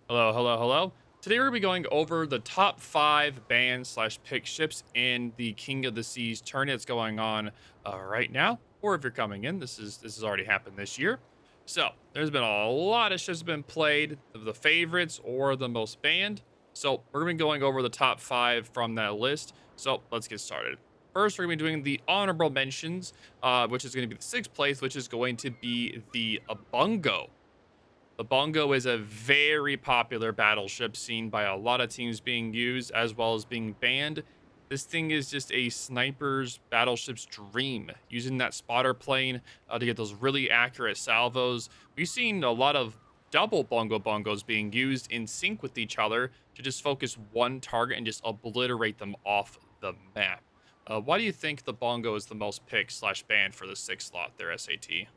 Hello, hello, hello. Today we're going to be going over the top 5 ban/pick ships in the King of the Seas tourney that's going on right now. Or if you're coming in, this has already happened this year. So there's been a lot of ships been played, of the favorites or the most banned. So we're going to be going over the top 5 from that list. So let's get started. First, we're going to be doing the honorable mentions, which is going to be the sixth place, which is going to be the Bungo. The Bongo is a very popular battleship seen by a lot of teams being used as well as being banned. This thing is just a sniper's battleship's dream, using that spotter plane to get those really accurate salvos. We've seen a lot of double Bongo Bongos being used in sync with each other to just focus one target and just obliterate them off the map. Why do you think the Bongo is the most picked/banned for the sixth slot there, SAT?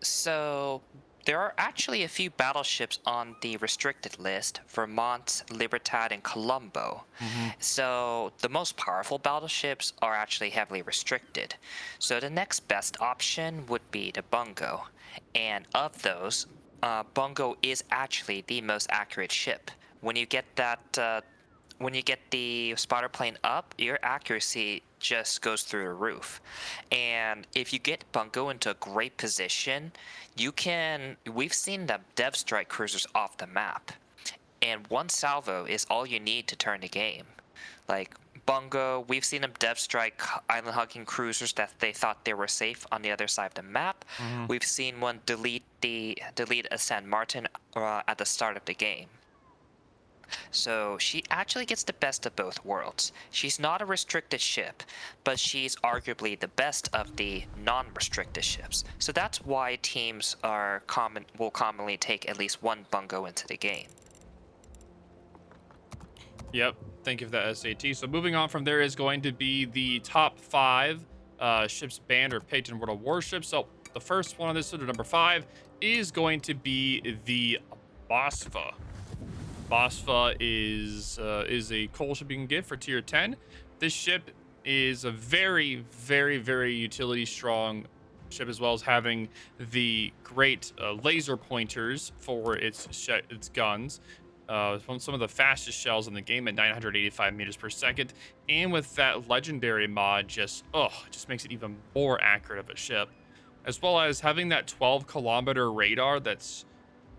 So, there are actually a few battleships on the restricted list: Vermont, Libertad, and Colombo. Hmm. So, the most powerful battleships are actually heavily restricted. So, the next best option would be the Bungo. And of those, Bungo is actually the most accurate ship. When you get when you get the spotter plane up, your accuracy just goes through the roof. And if you get Bungo into a great position, we've seen them dev strike cruisers off the map. And one salvo is all you need to turn the game. Like Bungo, we've seen them dev strike island hugging cruisers that they thought they were safe on the other side of the map. Hmm. We've seen one delete a San Martin at the start of the game. So she actually gets the best of both worlds. She's not a restricted ship, but she's arguably the best of the non-restricted ships. So that's why teams will commonly take at least one Bungo into the game. Yep. Thank you for that, SAT. So moving on from there is going to be the top 5 ships banned or picked in World of Warships. So the first one on this list, number 5, is going to be the Moskva. Moskva is a coal ship you can get for tier 10. This ship is a very, very, very utility strong ship, as well as having the great laser pointers for its guns. Some of the fastest shells in the game at 985 meters per second, and with that legendary mod, just makes it even more accurate of a ship, as well as having that 12-kilometer radar.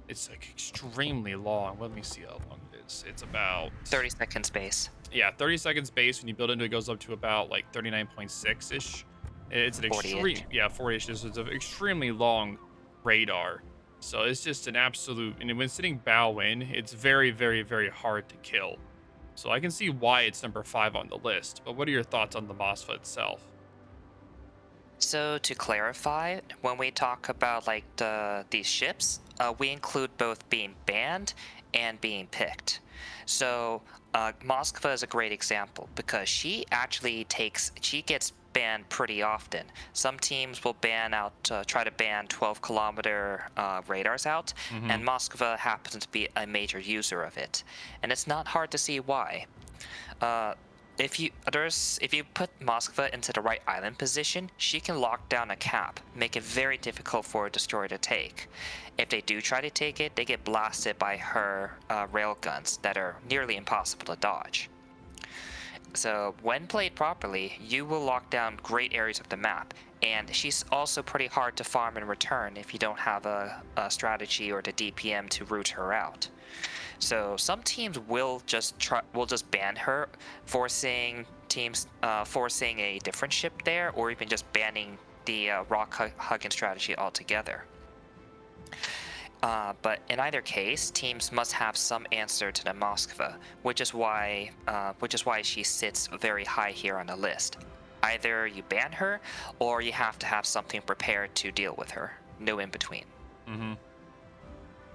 It's like extremely long. Let me see how long it is. It's about 30 second space. yeah, 30 seconds base. When you build into it, goes up to about like 39.6 ish. It's an extreme, 40-ish. yeah, 40 ish. It's an extremely long radar. So it's just an absolute, and when sitting bow in, it's very, very, very hard to kill. So I can see why it's number 5 on the list. But what are your thoughts on the Moskva itself? So to clarify, when we talk about like these ships, we include both being banned and being picked. So Moskva is a great example because she gets banned pretty often. Some teams will try to ban 12-kilometer radars out, Hmm. and Moskva happens to be a major user of it. And it's not hard to see why. Uh, if you put Moskva into the right island position, she can lock down a cap, make it very difficult for a destroyer to take. If they do try to take it, they get blasted by her railguns that are nearly impossible to dodge. So when played properly, you will lock down great areas of the map, and she's also pretty hard to farm in return if you don't have a strategy or the DPM to root her out. So some teams will just ban her, forcing a different ship there, or even just banning the hugging strategy altogether. But in either case, teams must have some answer to the Moskva, which is why she sits very high here on the list. Either you ban her, or you have to have something prepared to deal with her. No in between. Hmm.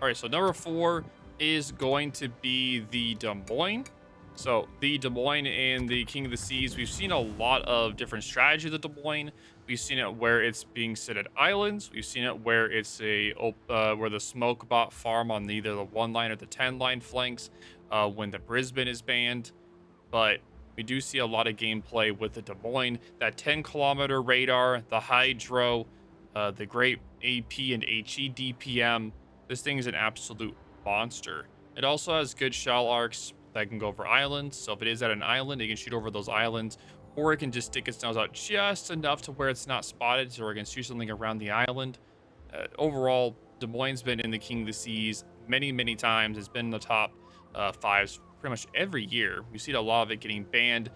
All right, so number 4 is going to be the Des Moines. So the Des Moines in the King of the Seas, we've seen a lot of different strategies of the Des Moines. We've seen it where it's being set at islands. We've seen it where it's where the smoke bot farm on either the 1 line or the 10 line flanks when the Brisbane is banned. But we do see a lot of gameplay with the Des Moines, that 10-kilometer radar, the hydro, the great AP and HE DPM. This thing is an absolute monster. It also has good shell arcs that can go over islands. So if it is at an island, it can shoot over those islands, or it can just stick its nose out just enough to where it's not spotted, so it can shoot something around the island. Overall, Des Moines been in the King of the Seas many, many times. It's been in the top fives pretty much every year. We see a lot of it getting banned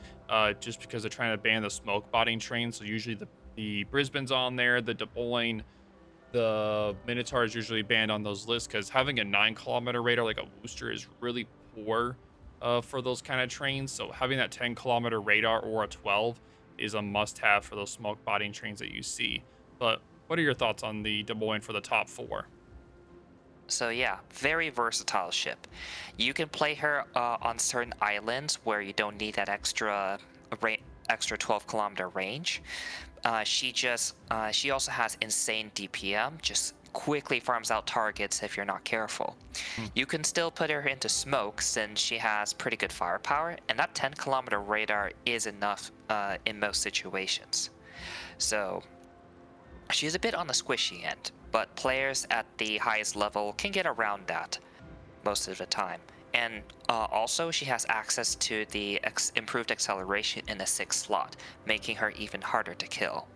just because they're trying to ban the smoke botting train. So usually the Brisbane's on there, the Des Moines, the Minotaur is usually banned on those lists because having a 9 kilometer radar like a Wooster is really poor for those kind of trains. So having that 10 kilometer radar or a 12 is a must have for those smoke botting trains that you see. But what are your thoughts on the Des Moines for the top four? So yeah, very versatile ship. You can play her on certain islands where you don't need that ra- extra 12-kilometer range. She also has insane DPM, just quickly farms out targets if you're not careful. Hmm. You can still put her into smoke since she has pretty good firepower, and that 10-kilometer radar is enough in most situations. So she's a bit on the squishy end, but players at the highest level can get around that most of the time. And also, she has access to the improved acceleration in the sixth slot, making her even harder to kill.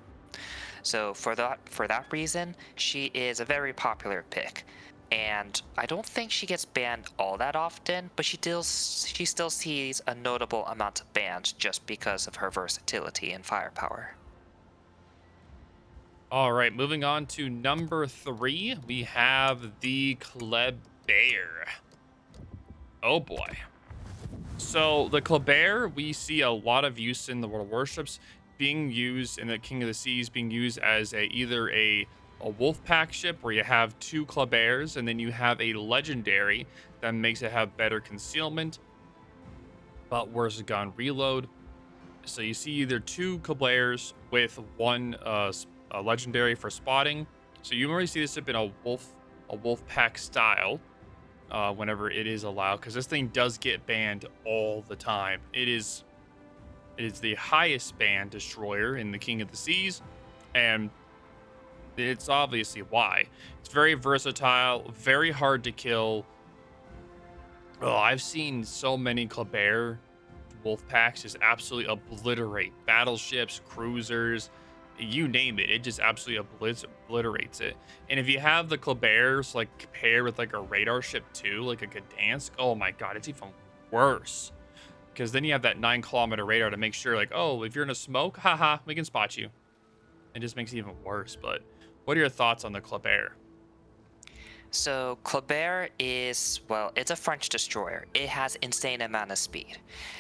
So for that reason, she is a very popular pick. And I don't think she gets banned all that often, but she still sees a notable amount of bans just because of her versatility and firepower. All right, moving on to number three, we have the Kleber. Oh boy. So the Kleber, we see a lot of use in the World of Warships, being used in the King of the Seas, being used as either a wolf pack ship where you have two Klebers, and then you have a legendary that makes it have better concealment, but worse gun reload. So you see either two Klebers with one a legendary for spotting. So you already see this ship in a wolf pack style whenever it is allowed, because this thing does get banned all the time. It is the highest banned destroyer in the King of the Seas, and it's obviously why. It's very versatile, very hard to kill. Oh, I've seen so many Kleber wolf packs just absolutely obliterate battleships, cruisers, you name it. It just absolutely obliterates it. And if you have the Klebers like paired with like a radar ship too, like a Gdansk, oh my god, it's even worse. Because then you have that 9 kilometer radar to make sure, like, oh, if you're in a smoke, haha, we can spot you. It just makes it even worse. But what are your thoughts on the Kleber? So Kleber is, well, it's a French destroyer. It has insane amount of speed.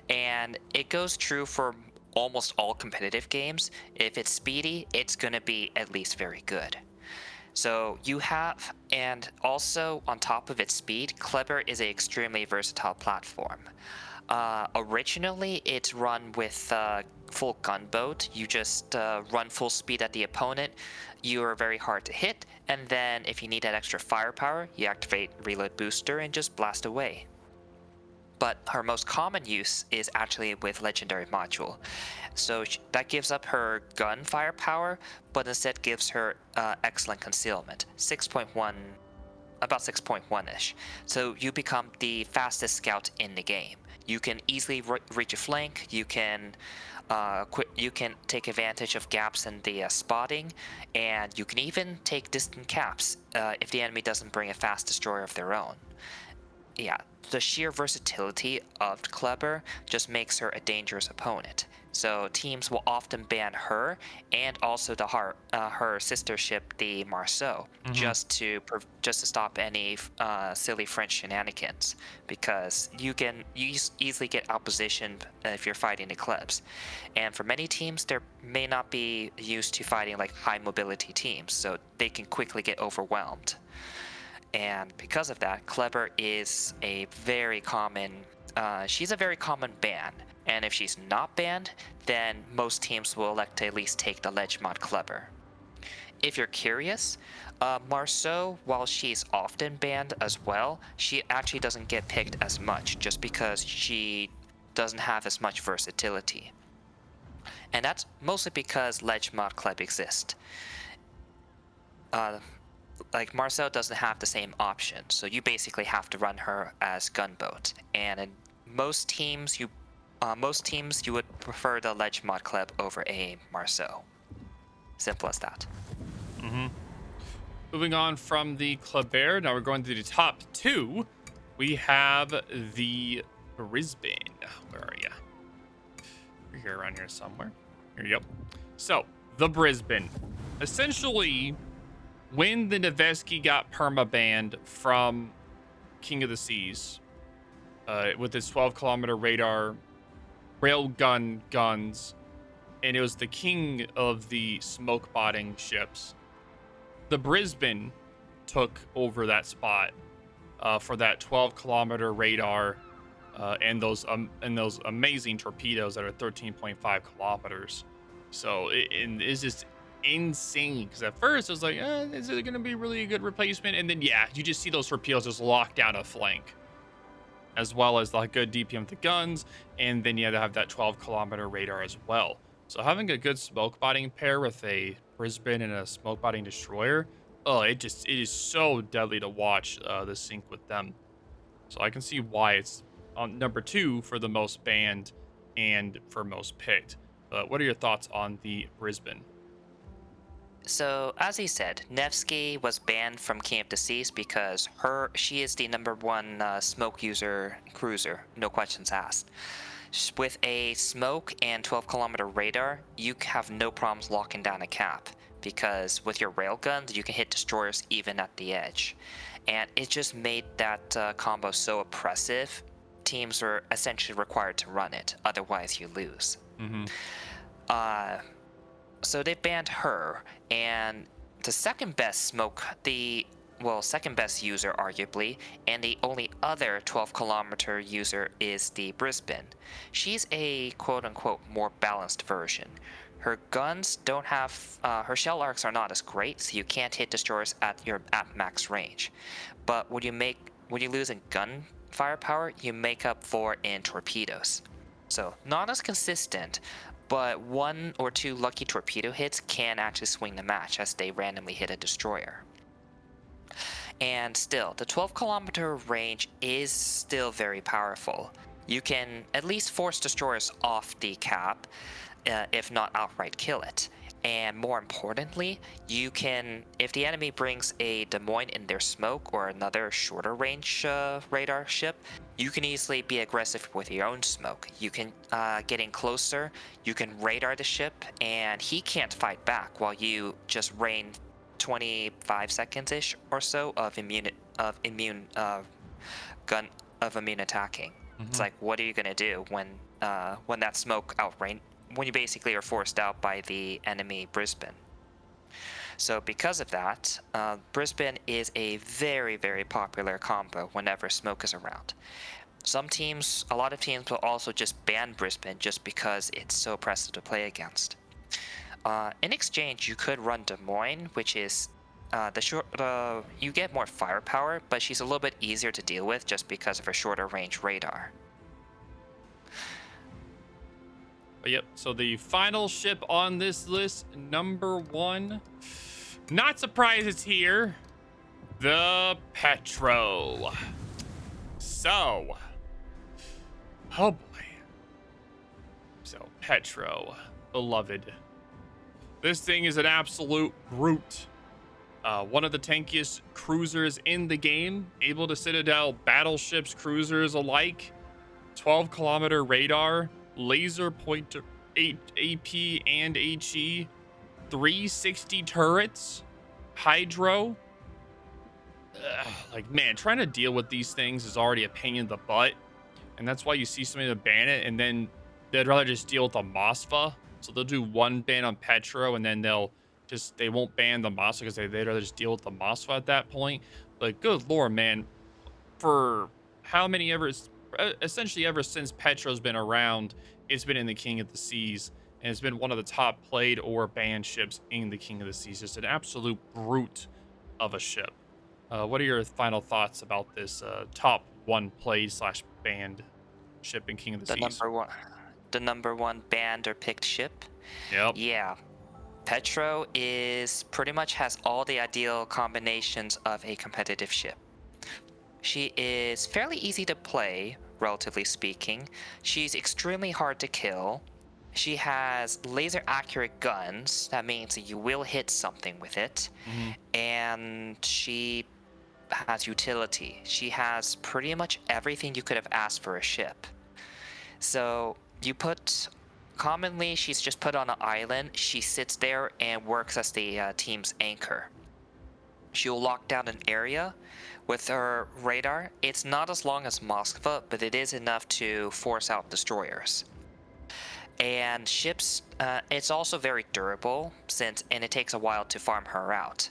And it goes true for almost all competitive games. If it's speedy, it's going to be at least very good. So you have, and also on top of its speed, Kleber is an extremely versatile platform. Originally, it's run with full gunboat. You just run full speed at the opponent. You are very hard to hit, and then if you need that extra firepower, you activate Reload Booster and just blast away. But her most common use is actually with Legendary Module. So that gives up her gun firepower, but instead gives her excellent concealment, 6.1, about 6.1-ish. So you become the fastest scout in the game. You can easily reach a flank. You can take advantage of gaps in the spotting, and you can even take distant caps if the enemy doesn't bring a fast destroyer of their own. Yeah, the sheer versatility of Kleber just makes her a dangerous opponent. So teams will often ban her and also her sister ship, the Marceau, Hmm. just to stop any silly French shenanigans, because you easily get outpositioned if you're fighting the Klebs. And for many teams, they may not be used to fighting like high mobility teams, so they can quickly get overwhelmed. And because of that, Kleber is a very common. She's a very common ban, and if she's not banned, then most teams will elect to at least take the ledge mod Kleber. If you're curious, Marceau, while she's often banned as well, she actually doesn't get picked as much just because she doesn't have as much versatility. And that's mostly because ledge mod Kleb exists. Uh, like Marcel doesn't have the same option, so you basically have to run her as gunboat. And in most teams you would prefer the Ledge Mod Club over a Marcel. Simple as that. Hmm. Moving on from the Kleber, now we're going to the top two. We have the Brisbane. Where are you? You're here around here somewhere. Here you go. So, the Brisbane. Essentially, when the Nevesky got permabanned from King of the Seas, with its 12-kilometer radar, railgun guns, and it was the king of the smoke botting ships, the Brisbane took over that spot for that 12-kilometer radar and those amazing torpedoes that are 13.5 kilometers. So it's just insane because at first it was like, is it going to be really a good replacement? And then yeah, you just see those torpedoes just lock down a flank, as well as the good DPM with the guns, and then you have to have that 12-kilometer radar as well. So having a good smoke botting pair with a Brisbane and a smoke botting destroyer, oh, it is so deadly to watch the sync with them. So I can see why it's on number 2 for the most banned and for most picked. But what are your thoughts on the Brisbane? So, as he said, Nevsky was banned from King of the Seas because she is the number one smoke user cruiser, no questions asked. With a smoke and 12-kilometer radar, you have no problems locking down a cap because with your railguns, you can hit destroyers even at the edge. And it just made that combo so oppressive, teams were essentially required to run it, otherwise you lose. Mm-hmm. So they banned her, and the second best second best user arguably, and the only other 12-kilometer user is the Brisbane. She's a quote-unquote more balanced version. Her guns don't have, her shell arcs are not as great, so you can't hit destroyers at max range. But when you lose in gun firepower, you make up for in torpedoes. So not as consistent, but 1 or 2 lucky torpedo hits can actually swing the match as they randomly hit a destroyer. And still, the 12-kilometer range is still very powerful. You can at least force destroyers off the cap, if not outright kill it. And more importantly, you can, if the enemy brings a Des Moines in their smoke or another shorter range radar ship, you can easily be aggressive with your own smoke. You can get in closer, you can radar the ship, and he can't fight back while you just rain 25 seconds-ish or so of immune attacking. It's Mm-hmm. like, what are you gonna do when that smoke outrange, when you basically are forced out by the enemy Brisbane? So because of that, Brisbane is a very, very popular combo whenever smoke is around. A lot of teams will also just ban Brisbane just because it's so oppressive to play against. In exchange, you could run Des Moines, which is you get more firepower, but she's a little bit easier to deal with just because of her shorter range radar. But yep, so the final ship on this list, number 1, not surprised it's here, the Petro. So, oh boy. So, Petro, beloved. This thing is an absolute brute. One of the tankiest cruisers in the game, able to citadel battleships, cruisers alike. 12-kilometer radar, laser pointer, 8 AP and HE, 360 turrets, hydro. Like, man, trying to deal with these things is already a pain in the butt. And that's why you see somebody to ban it, and then they'd rather just deal with the Moskva. So they'll do one ban on Petro, and then they won't ban the Moskva because they'd rather just deal with the Moskva at that point. But good lord, man, for how many essentially ever since Petro's been around, it's been in the King of the Seas, and it's been one of the top played or banned ships in the King of the Seas. Just an absolute brute of a ship. What are your final thoughts about this top 1 played / banned ship in King of the Seas? The number one banned or picked ship. Yep. Yeah. Petro is pretty much has all the ideal combinations of a competitive ship. She is fairly easy to play, relatively speaking. She's extremely hard to kill. She has laser accurate guns. That means that you will hit something with it. Hmm. And she has utility. She has pretty much everything you could have asked for a ship. So you put commonly she's just put on an island. She sits there and works as the team's anchor. She'll lock down an area with her radar. It's not as long as Moskva, but it is enough to force out destroyers. And ships, it's also very durable and it takes a while to farm her out.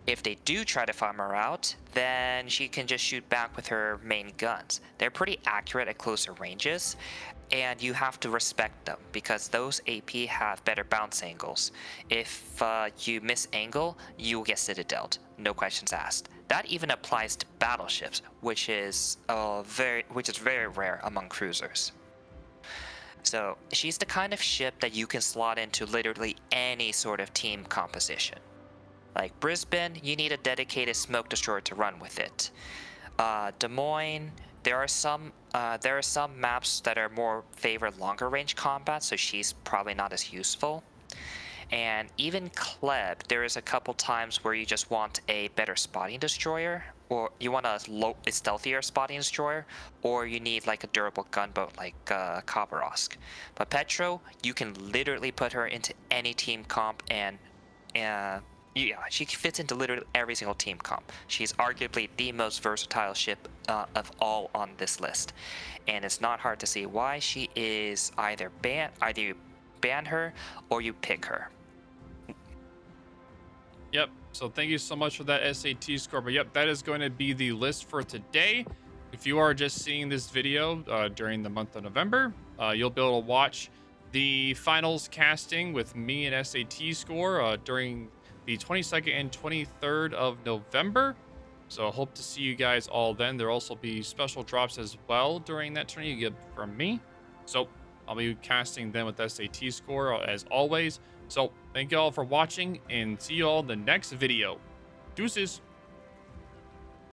If they do try to farm her out, then she can just shoot back with her main guns. They're pretty accurate at closer ranges, and you have to respect them because those AP have better bounce angles. If you miss angle, you will get citadeled, no questions asked. That even applies to battleships, which is very rare among cruisers. So she's the kind of ship that you can slot into literally any sort of team composition. Like Brisbane, you need a dedicated smoke destroyer to run with it. Des Moines, there are some maps that are more favor longer range combat, so she's probably not as useful. And even Kleber, there is a couple times where you just want a better spotting destroyer, or you want a stealthier spotting destroyer, or you need like a durable gunboat like Khabarovsk. But Petro, you can literally put her into any team comp, and yeah, she fits into literally every single team comp. She's arguably the most versatile ship of all on this list, and it's not hard to see why she is either you ban her or you pick her. Yep. So thank you so much for that SAT score. But yep, that is going to be the list for today. If you are just seeing this video during the month of November, you'll be able to watch the finals casting with me and SAT score during the 22nd and 23rd of November. So I hope to see you guys all then. There'll also be special drops as well during that tourney you get from me. So I'll be casting them with SAT score as always. So thank you all for watching and see you all in the next video. Deuces.